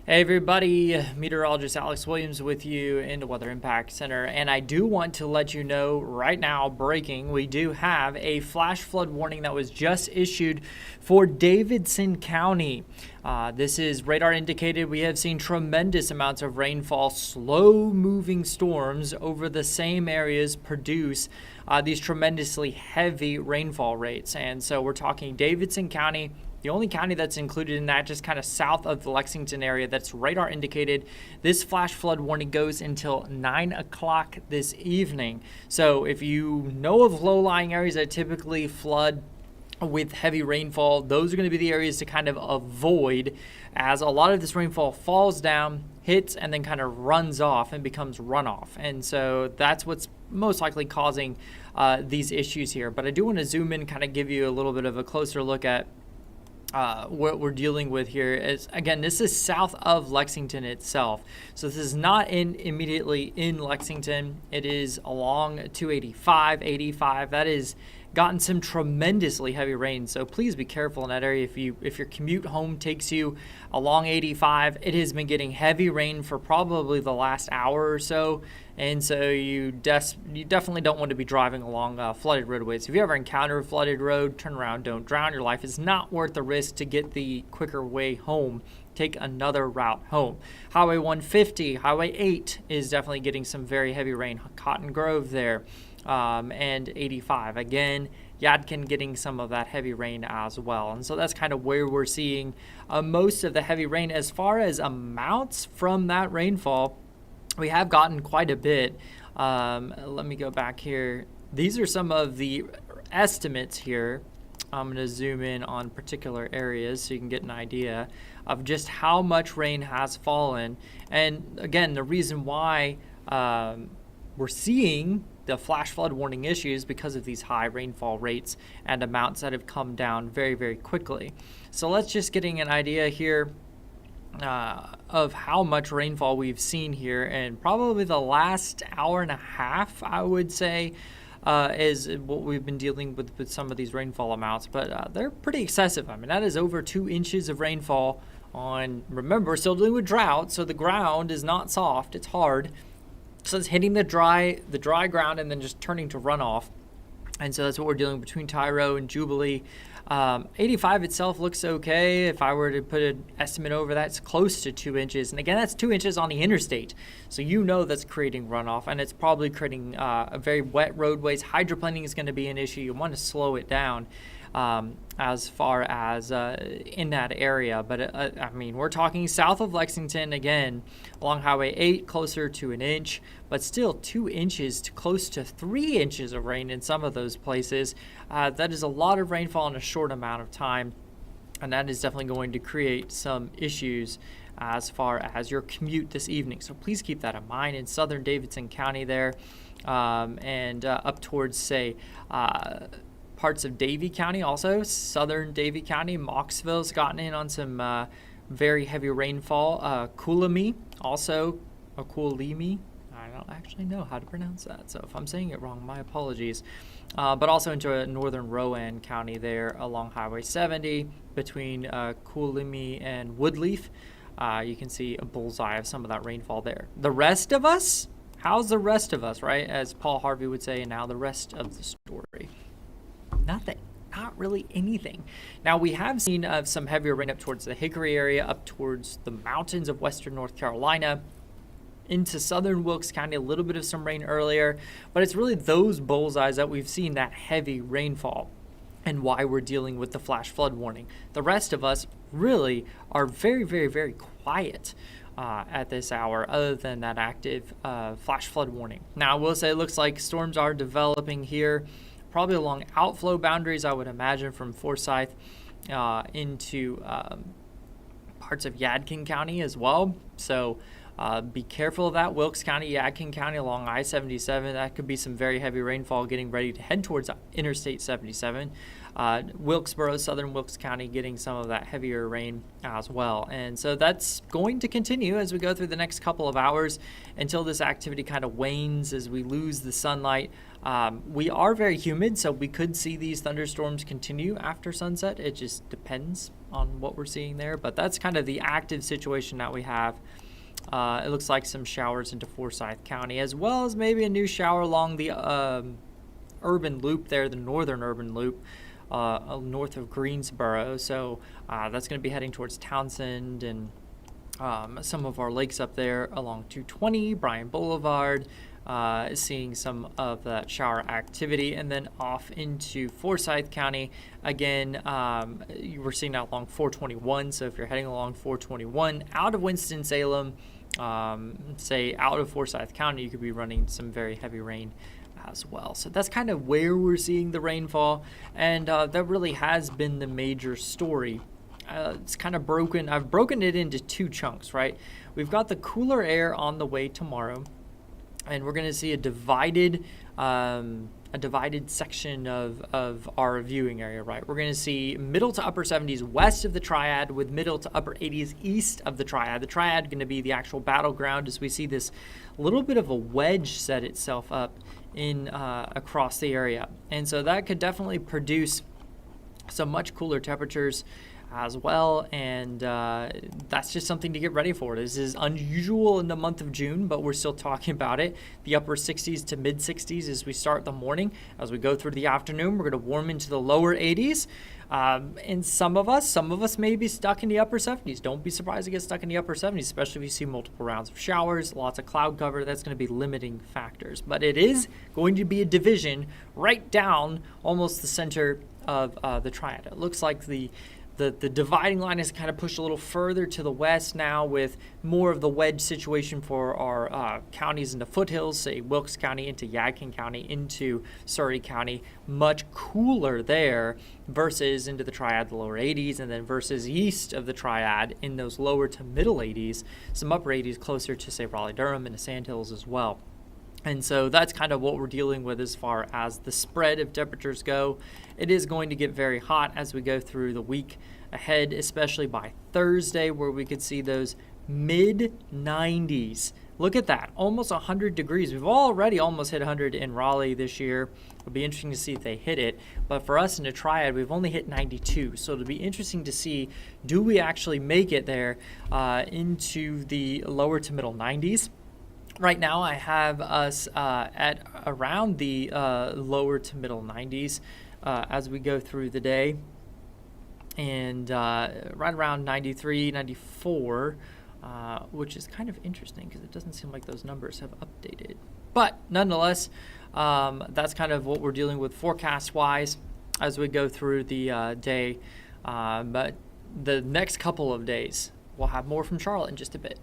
Hey everybody, Meteorologist Alex Williams with you in the Weather Impact Center, and I do want to let you know right now, breaking, we do have a flash flood warning that was just issued for Davidson County. This is radar indicated. We have seen tremendous amounts of rainfall, slow-moving storms over the same areas produce these tremendously heavy rainfall rates, and so we're talking Davidson County. The only county that's included in that, just kind of south of the Lexington area, that's radar indicated. This flash flood warning goes until 9 o'clock this evening. So if you know of low-lying areas that typically flood with heavy rainfall, those are going to be the areas to kind of avoid, as a lot of this rainfall falls down, hits, and then kind of runs off and becomes runoff. And so that's what's most likely causing these issues here. But I do want to zoom in, kind of give you a little bit of a closer look at what we're dealing with here. Is, again, this is south of Lexington itself. So this is not immediately in Lexington. It is along 285, 85. That is gotten some tremendously heavy rain. So please be careful in that area. If your commute home takes you along 85, it has been getting heavy rain for probably the last hour or so. And so you definitely don't want to be driving along flooded roadways. If you ever encounter a flooded road, turn around, don't drown. Your life is not worth the risk to get the quicker way home. Take another route home. Highway 150, Highway 8 is definitely getting some very heavy rain. Cotton Grove there. And 85. Again, Yadkin getting some of that heavy rain as well. And so that's kind of where we're seeing most of the heavy rain. As far as amounts from that rainfall, we have gotten quite a bit. Let me go back here. These are some of the estimates here. I'm going to zoom in on particular areas so you can get an idea of just how much rain has fallen. And again, the reason why we're seeing the flash flood warning issues because of these high rainfall rates and amounts that have come down very, very quickly. So let's just getting an idea here of how much rainfall we've seen here, and probably the last hour and a half, I would say, is what we've been dealing with some of these rainfall amounts, but they're pretty excessive. I mean, that is over 2 inches of rainfall on, remember, we're still dealing with drought, so the ground is not soft, it's hard. So it's hitting the dry ground and then just turning to runoff. And so that's what we're dealing between Tyro and Jubilee. 85 itself looks okay. If I were to put an estimate over that, it's close to 2 inches. And again, that's 2 inches on the interstate. So you know that's creating runoff, and it's probably creating a very wet roadways. Hydroplaning is going to be an issue. You want to slow it down as far as in that area. But I mean, we're talking south of Lexington, again, along Highway 8, closer to an inch, but still 2 inches to close to 3 inches of rain in some of those places. That is a lot of rainfall in a short amount of time, and that is definitely going to create some issues as far as your commute this evening. So please keep that in mind in southern Davidson County there, and up towards, say, parts of Davie County, also southern Davie County. Moxville's gotten in on some very heavy rainfall. Coolimi, also Coolimi. I don't actually know how to pronounce that, so if I'm saying it wrong, my apologies. But also into northern Rowan County there along Highway 70 between Coolimi and Woodleaf. You can see a bullseye of some of that rainfall there. The rest of us, how's the rest of us, right? As Paul Harvey would say, and now the rest of the story. Nothing, not really anything. Now, we have seen some heavier rain up towards the Hickory area, up towards the mountains of western North Carolina, into southern Wilkes County, a little bit of some rain earlier, but it's really those bullseyes that we've seen that heavy rainfall and why we're dealing with the flash flood warning. The rest of us really are very, very, very quiet at this hour, other than that active flash flood warning. Now, I will say it looks like storms are developing here, probably along outflow boundaries, I would imagine, from Forsyth into parts of Yadkin County as well. So Be careful of that. Wilkes County, Yadkin County along I-77. That could be some very heavy rainfall getting ready to head towards Interstate 77. Wilkesboro, southern Wilkes County, getting some of that heavier rain as well. And so that's going to continue as we go through the next couple of hours until this activity kind of wanes as we lose the sunlight. We are very humid, so we could see these thunderstorms continue after sunset. It just depends on what we're seeing there. But that's kind of the active situation that we have. It looks like some showers into Forsyth County, as well as maybe a new shower along the urban loop there, the northern urban loop, north of Greensboro. So that's going to be heading towards Townsend and some of our lakes up there along 220, Bryan Boulevard, seeing some of that shower activity. And then off into Forsyth County, again, we're seeing that along 421. So if you're heading along 421 out of Winston-Salem, say out of Forsyth County, you could be running some very heavy rain as well. So that's kind of where we're seeing the rainfall, and that really has been the major story. It's kind of broken. I've broken it into two chunks, right? We've got the cooler air on the way tomorrow, and we're going to see a divided section of our viewing area, right? We're going to see middle to upper 70s west of the Triad with middle to upper 80s east of the Triad. The Triad going to be the actual battleground as we see this little bit of a wedge set itself up in across the area. And so that could definitely produce some much cooler temperatures as well, and that's just something to get ready for. This is unusual in the month of June, but we're still talking about it. The upper 60s to mid 60s as we start the morning. As we go through the afternoon, we're going to warm into the lower 80s, and some of us may be stuck in the upper 70s. Don't be surprised to get stuck in the upper 70s, especially if you see multiple rounds of showers, lots of cloud cover. That's going to be limiting factors, but it is going to be a division right down almost the center of the Triad. It looks like the dividing line is kind of pushed a little further to the west now, with more of the wedge situation for our counties in the foothills, say Wilkes County into Yadkin County into Surrey County. Much cooler there versus into the Triad, the lower 80s, and then versus east of the Triad in those lower to middle 80s, some upper 80s closer to, say, Raleigh-Durham and the Sandhills as well. And so that's kind of what we're dealing with as far as the spread of temperatures go. It is going to get very hot as we go through the week ahead, especially by Thursday, where we could see those mid-90s. Look at that, almost 100 degrees. We've already almost hit 100 in Raleigh this year. It'll be interesting to see if they hit it. But for us in the Triad, we've only hit 92. So it'll be interesting to see, do we actually make it there into the lower to middle 90s? Right now, I have us at around the lower to middle 90s as we go through the day, and right around 93, 94, which is kind of interesting because it doesn't seem like those numbers have updated. But nonetheless, that's kind of what we're dealing with forecast-wise as we go through the day. But the next couple of days, we'll have more from Charlotte in just a bit.